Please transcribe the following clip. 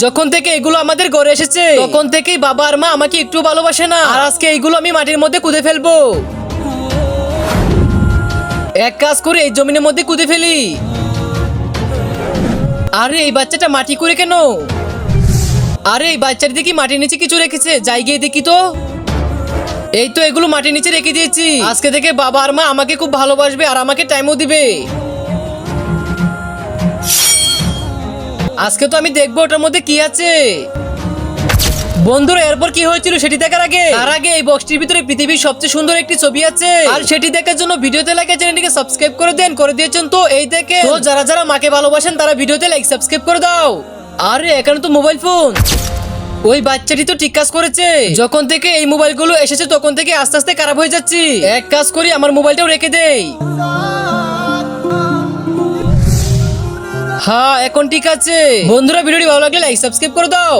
যখন থেকে এগুলো আমাদের ঘরে এসেছে তখন থেকেই বাবা আর মা আমাকে একটু ভালোবাসে না, আর আজকে এইগুলো আমি মাটির মধ্যে কুঁদে ফেলবো। এক কাজ করে এই জমিনের মধ্যে কুঁদে ফেলি। আরে এই বাচ্চাটা মাটি করে কেন? আরে এই বাচ্চাটি দেখি মাটির নিচে কিছু রেখেছে, যাই গিয়ে দেখি তো। এই তো এগুলো মাটির নিচে রেখে দিয়েছি। আজকে থেকে বাবা আর মা আমাকে খুব ভালোবাসবে আর আমাকে টাইমও দিবে। আজকে তো আমি দেখবো ওটার মধ্যে কি আছে। বন্ধুরা এরপর কি হয়েছিল সেটি দেখার আগে এই বক্সটির ভিতরে পৃথিবীর সবচেয়ে সুন্দর একটি ছবি আছে, আর সেটি দেখার জন্য ভিডিওতে লাইক চ্যানেলটিকে সাবস্ক্রাইব করে দেন। করে দিয়েছেন তো এই দেখে। তো যারা যারা মাকে ভালোবাসেন তারা ভিডিওতে লাইক সাবস্ক্রাইব করে দাও। আরে এখানে তো মোবাইল ফোন। ওই বাচ্চাটি তো ঠিক কাজ করেছে। যখন থেকে এই মোবাইলগুলো এসেছে তখন থেকে আস্তে আস্তে খারাপ হয়ে যাচ্ছি। এক কাজ করি আমার মোবাইলটাও রেখে দেই। হ্যাঁ এখন ঠিক আছে। বন্ধুরা ভিডিওটি ভালো লাগলে লাইক সাবস্ক্রাইব করে দাও।